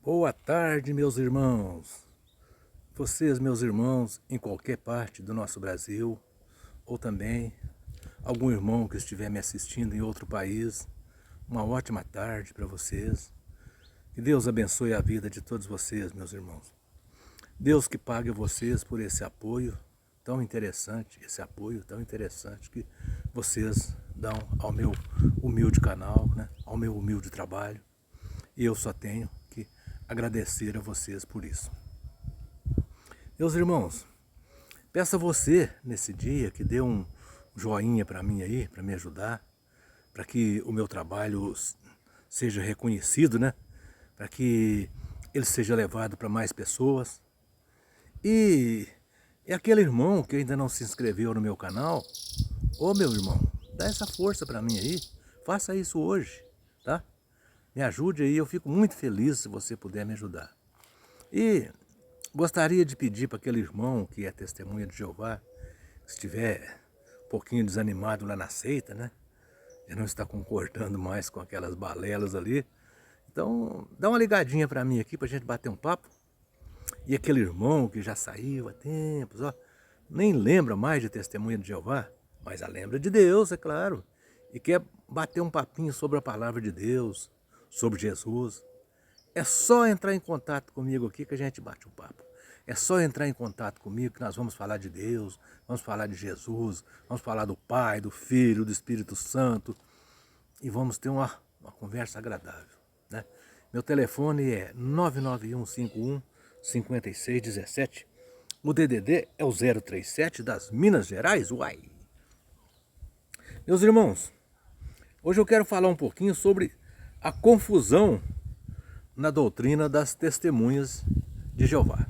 Boa tarde, meus irmãos. Vocês, meus irmãos, em qualquer parte do nosso Brasil, ou também algum irmão que estiver me assistindo em outro país, uma ótima tarde para vocês. Que Deus abençoe a vida de todos vocês, meus irmãos. Deus que pague vocês por esse apoio tão interessante, que vocês dão ao meu humilde canal, né? Ao meu humilde trabalho. E eu só tenho que agradecer a vocês por isso. Meus irmãos, peço a você nesse dia que dê um joinha para mim aí, para me ajudar, para que o meu trabalho seja reconhecido, né? Para que ele seja levado para mais pessoas. E aquele irmão que ainda não se inscreveu no meu canal, ô meu irmão, dá essa força para mim aí, faça isso hoje, tá? Me ajude aí, eu fico muito feliz se você puder me ajudar. E gostaria de pedir para aquele irmão que é testemunha de Jeová, que estiver um pouquinho desanimado lá na seita, né? Já não está concordando mais com aquelas balelas ali. Então, dá uma ligadinha para mim aqui para a gente bater um papo. E aquele irmão que já saiu há tempos, ó, nem lembra mais de testemunha de Jeová, mas a lembra de Deus, é claro. E quer bater um papinho sobre a palavra de Deus, sobre Jesus. É só entrar em contato comigo aqui que a gente bate um papo. É só entrar em contato comigo que nós vamos falar de Deus, vamos falar de Jesus, vamos falar do Pai, do Filho, do Espírito Santo. E vamos ter uma conversa agradável, né? Meu telefone é 99151-5617. O DDD é o 037 das Minas Gerais, uai! Meus irmãos, hoje eu quero falar um pouquinho sobre a confusão na doutrina das testemunhas de Jeová.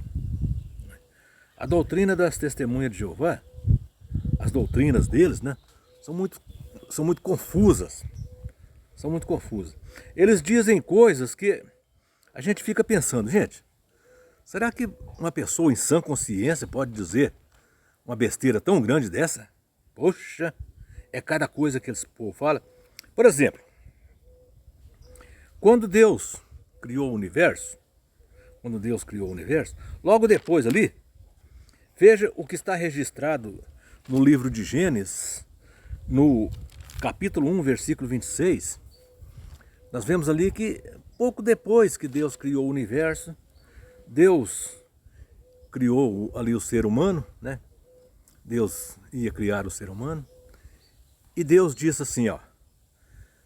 A doutrina das testemunhas de Jeová, as doutrinas deles, né, são muito confusas. São muito confusas. Eles dizem coisas que a gente fica pensando, gente, será que uma pessoa em sã consciência pode dizer uma besteira tão grande dessa? Poxa, é cada coisa que eles falam. Por exemplo, quando Deus criou o universo, logo depois ali, veja o que está registrado no livro de Gênesis, no capítulo 1, versículo 26, nós vemos ali que pouco depois que Deus criou o universo, Deus criou ali o ser humano, né? Deus ia criar o ser humano, e Deus disse assim, ó,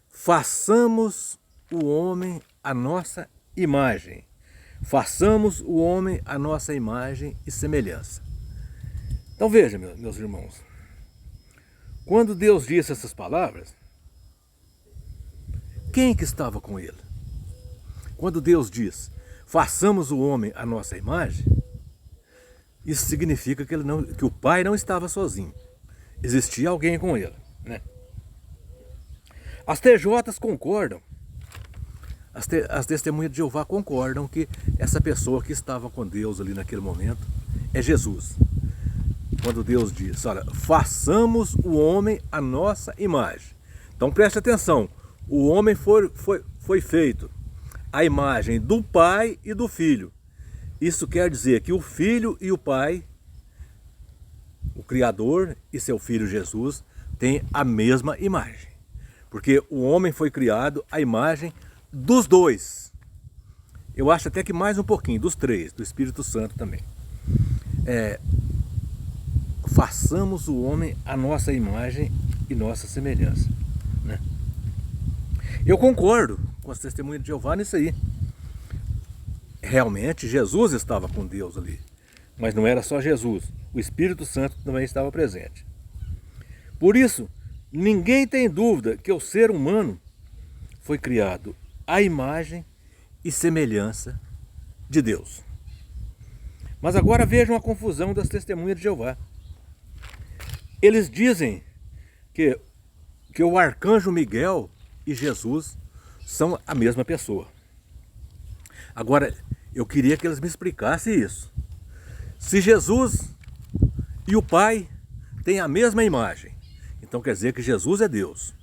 façamos o homem à nossa imagem. Façamos o homem à nossa imagem e semelhança. Então veja, meus irmãos, quando Deus disse essas palavras, quem que estava com ele? Quando Deus diz, façamos o homem à nossa imagem, isso significa que o Pai não estava sozinho. Existia alguém com ele, né? As TJs concordam, as testemunhas de Jeová concordam que essa pessoa que estava com Deus ali naquele momento é Jesus. Quando Deus diz, olha, façamos o homem à nossa imagem. Então preste atenção, o homem foi feito à imagem do Pai e do Filho. Isso quer dizer que o Filho e o Pai, o Criador e seu Filho Jesus, têm a mesma imagem. Porque o homem foi criado à imagem dos dois. Eu acho até que mais um pouquinho, dos três, do Espírito Santo também. Façamos o homem à nossa imagem e nossa semelhança, né? Eu concordo com as testemunhas de Jeová nisso aí. Realmente Jesus estava com Deus ali, mas não era só Jesus, o Espírito Santo também estava presente. Por isso, ninguém tem dúvida que o ser humano foi criado à imagem e semelhança de Deus. Mas agora vejam a confusão das testemunhas de Jeová. Eles dizem que o arcanjo Miguel e Jesus são a mesma pessoa. Agora, eu queria que eles me explicassem isso. Se Jesus e o Pai têm a mesma imagem, então quer dizer que Jesus é Deus.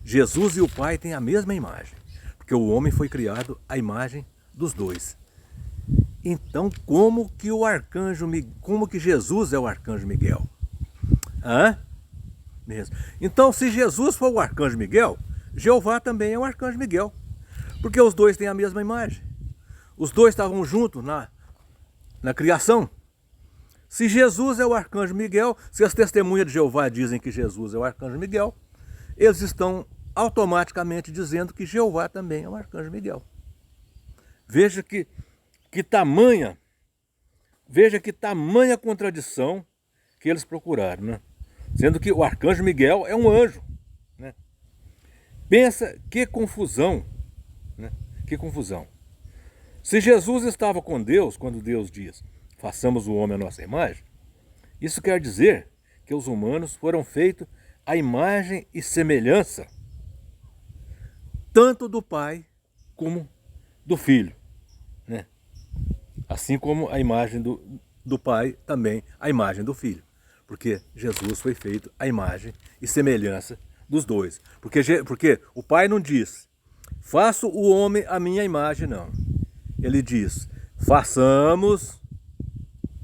Jesus e o Pai têm a mesma imagem, porque o homem foi criado à imagem dos dois. Então, como que Jesus é o arcanjo Miguel? Hã? Mesmo. Então, se Jesus for o arcanjo Miguel, Jeová também é o arcanjo Miguel. Porque os dois têm a mesma imagem. Os dois estavam juntos na criação. Se Jesus é o arcanjo Miguel, se as testemunhas de Jeová dizem que Jesus é o arcanjo Miguel, eles estão automaticamente dizendo que Jeová também é o arcanjo Miguel. Veja que tamanha contradição que eles procuraram, né? Sendo que o arcanjo Miguel é um anjo, né? Pensa que confusão, né? Que confusão. Se Jesus estava com Deus, quando Deus diz, façamos o homem à nossa imagem, isso quer dizer que os humanos foram feitos à imagem e semelhança, tanto do Pai como do Filho, né? Assim como a imagem do Pai, também a imagem do Filho. Porque Jesus foi feito à imagem e semelhança dos dois. Porque o Pai não diz, faço o homem à minha imagem, não. Ele diz, façamos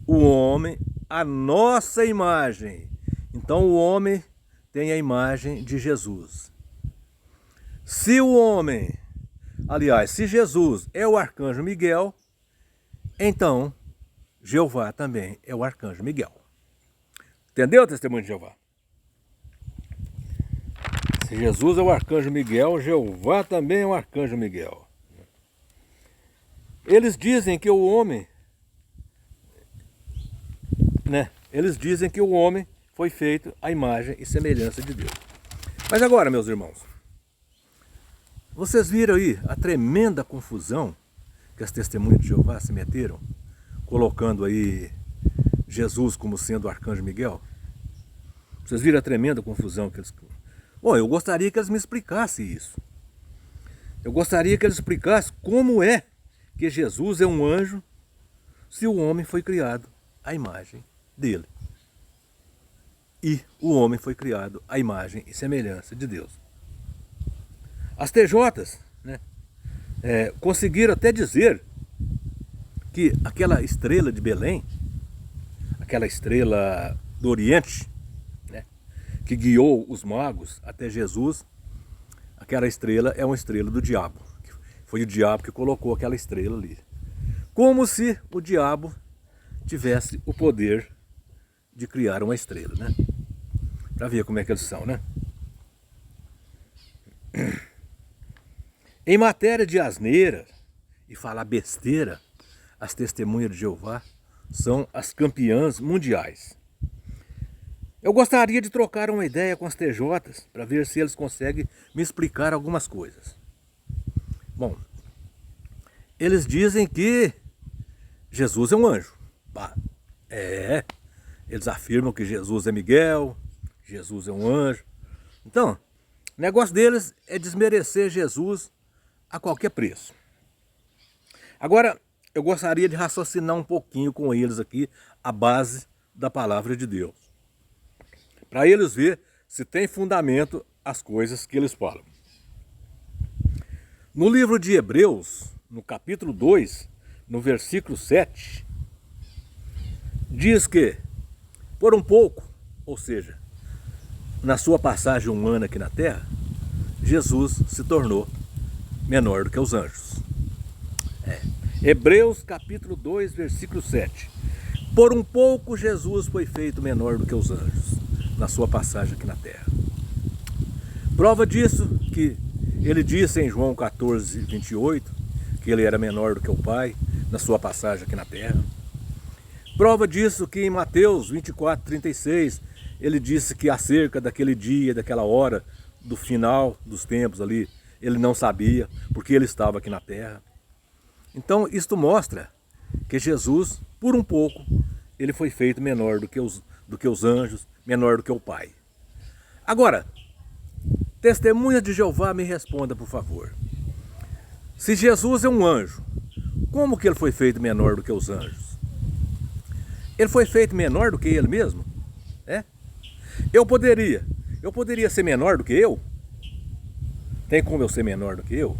o homem à nossa imagem. Então o homem tem a imagem de Jesus. Se Jesus é o arcanjo Miguel, então Jeová também é o arcanjo Miguel. Entendeu, testemunho de Jeová? Se Jesus é o arcanjo Miguel, Jeová também é o arcanjo Miguel. Eles dizem que o homem, né? Eles dizem que o homem foi feito à imagem e semelhança de Deus. Mas agora, meus irmãos, vocês viram aí a tremenda confusão que as testemunhas de Jeová se meteram, colocando aí Jesus como sendo o arcanjo Miguel? Vocês viram a tremenda confusão que eles... Bom, eu gostaria que eles me explicassem isso. Eu gostaria que eles explicassem como é que Jesus é um anjo se o homem foi criado à imagem dele. E o homem foi criado à imagem e semelhança de Deus. As TJs, né, conseguiram até dizer que aquela estrela de Belém, aquela estrela do Oriente, né, que guiou os magos até Jesus, aquela estrela é uma estrela do diabo. Foi o diabo que colocou aquela estrela ali. Como se o diabo tivesse o poder de criar uma estrela, né? Para ver como é que eles são, né? Em matéria de asneira e falar besteira, as testemunhas de Jeová são as campeãs mundiais. Eu gostaria de trocar uma ideia com as TJs para ver se eles conseguem me explicar algumas coisas. Bom, eles dizem que Jesus é um anjo. Eles afirmam que Jesus é Miguel, Jesus é um anjo. Então, o negócio deles é desmerecer Jesus a qualquer preço. Agora, eu gostaria de raciocinar um pouquinho com eles aqui a base da palavra de Deus, para eles ver se tem fundamento as coisas que eles falam. No livro de Hebreus, no capítulo 2, no versículo 7, diz que, por um pouco, ou seja, na sua passagem humana aqui na terra, Jesus se tornou menor do que os anjos. Hebreus capítulo 2, versículo 7. Por um pouco Jesus foi feito menor do que os anjos, na sua passagem aqui na terra. Prova disso que ele disse em João 14, 28, que ele era menor do que o Pai, na sua passagem aqui na terra. Prova disso que em Mateus 24, 36, ele disse que acerca daquele dia, daquela hora, do final dos tempos ali, ele não sabia, porque ele estava aqui na terra. Então, isto mostra que Jesus, por um pouco, ele foi feito menor do que os anjos, menor do que o Pai. Agora, testemunha de Jeová, me responda, por favor. Se Jesus é um anjo, como que ele foi feito menor do que os anjos? Ele foi feito menor do que ele mesmo? Eu poderia ser menor do que eu? Tem como eu ser menor do que eu?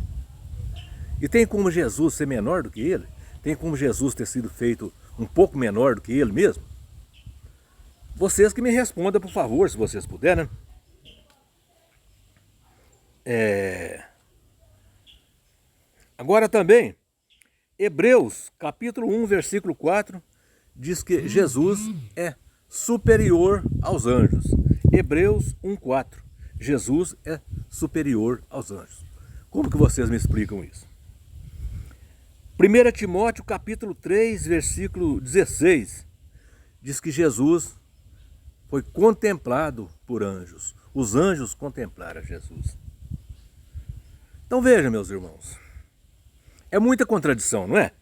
E tem como Jesus ser menor do que ele? Tem como Jesus ter sido feito um pouco menor do que ele mesmo? Vocês que me respondam, por favor, se vocês puderem. Agora também, Hebreus, capítulo 1, versículo 4, diz que Jesus é superior aos anjos. Hebreus 1,4. Jesus é superior aos anjos. Como que vocês me explicam isso? 1 Timóteo, capítulo 3, versículo 16, diz que Jesus foi contemplado por anjos. Os anjos contemplaram Jesus. Então veja, meus irmãos, é muita contradição, não é?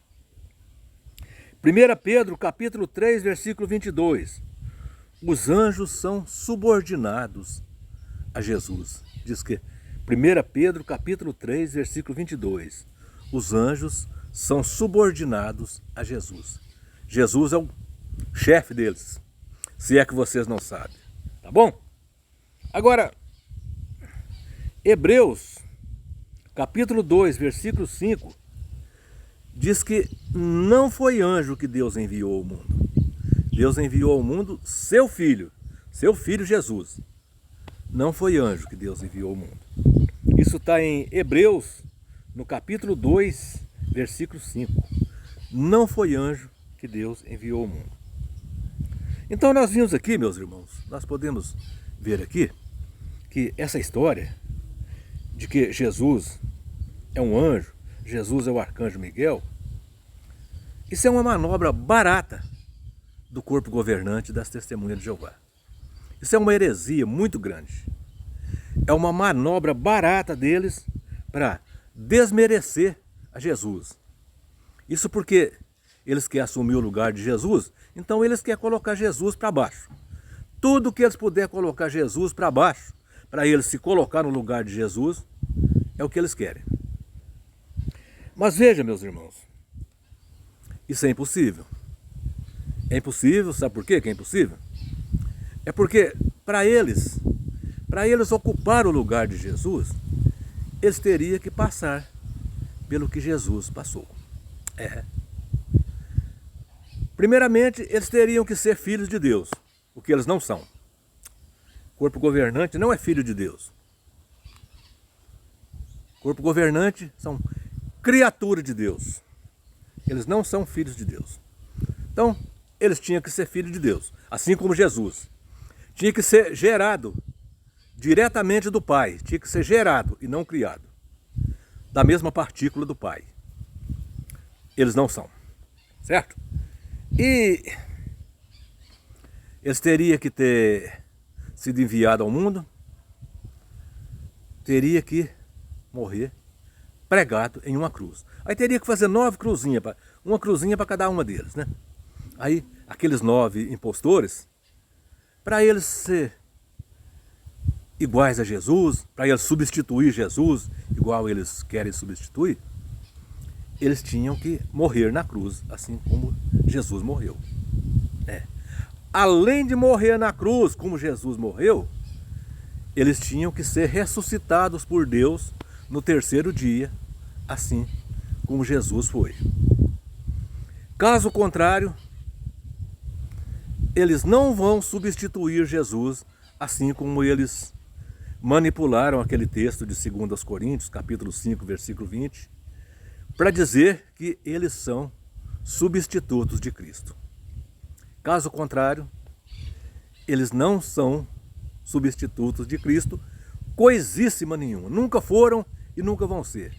1 Pedro, capítulo 3, versículo 22. Os anjos são subordinados a Jesus. Diz que 1 Pedro, capítulo 3, versículo 22. Os anjos são subordinados a Jesus. Jesus é o chefe deles, se é que vocês não sabem. Tá bom? Agora, Hebreus, capítulo 2, versículo 5, diz que não foi anjo que Deus enviou ao mundo. Deus enviou ao mundo seu filho Jesus. Não foi anjo que Deus enviou ao mundo. Isso está em Hebreus, no capítulo 2, versículo 5. Não foi anjo que Deus enviou ao mundo. Então nós vimos aqui, meus irmãos, nós podemos ver aqui que essa história de que Jesus é um anjo, Jesus é o arcanjo Miguel, isso é uma manobra barata do corpo governante das Testemunhas de Jeová. Isso é uma heresia muito grande. É uma manobra barata deles para desmerecer a Jesus. Isso porque eles querem assumir o lugar de Jesus, então eles querem colocar Jesus para baixo. Tudo que eles puderem colocar Jesus para baixo, para eles se colocar no lugar de Jesus, é o que eles querem. Mas veja, meus irmãos, isso é impossível. É impossível, sabe por quê que é impossível? É porque para eles ocupar o lugar de Jesus, eles teriam que passar pelo que Jesus passou. Primeiramente, eles teriam que ser filhos de Deus, o que eles não são. O corpo governante não é filho de Deus. O corpo governante são criaturas de Deus. Eles não são filhos de Deus. Então, eles tinham que ser filhos de Deus, assim como Jesus. Tinha que ser gerado diretamente do Pai, tinha que ser gerado e não criado, da mesma partícula do Pai. Eles não são, certo? E eles teriam que ter sido enviados ao mundo, teria que morrer pregado em uma cruz. Aí teria que fazer 9 cruzinhas, uma cruzinha para cada uma deles, né? Aí aqueles 9 impostores, para eles ser iguais a Jesus, para eles substituir Jesus, igual eles querem substituir, eles tinham que morrer na cruz, assim como Jesus morreu. Além de morrer na cruz, como Jesus morreu, eles tinham que ser ressuscitados por Deus no 3º dia, assim como Jesus foi. Caso contrário, eles não vão substituir Jesus, assim como eles manipularam aquele texto de 2 Coríntios, capítulo 5, versículo 20, para dizer que eles são substitutos de Cristo. Caso contrário, eles não são substitutos de Cristo, coisíssima nenhuma. Nunca foram e nunca vão ser.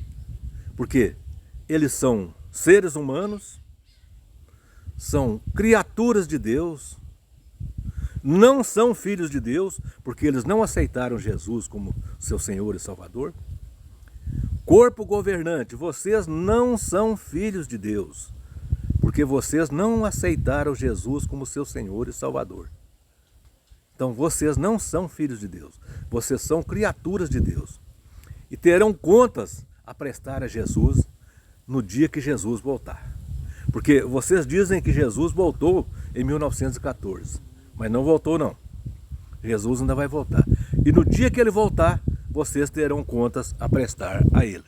Porque eles são seres humanos, são criaturas de Deus, não são filhos de Deus, porque eles não aceitaram Jesus como seu Senhor e Salvador. Corpo governante, vocês não são filhos de Deus, porque vocês não aceitaram Jesus como seu Senhor e Salvador. Então vocês não são filhos de Deus, vocês são criaturas de Deus. E terão contas a prestar a Jesus no dia que Jesus voltar. Porque vocês dizem que Jesus voltou em 1914, mas não voltou não. Jesus ainda vai voltar. E no dia que ele voltar, vocês terão contas a prestar a ele.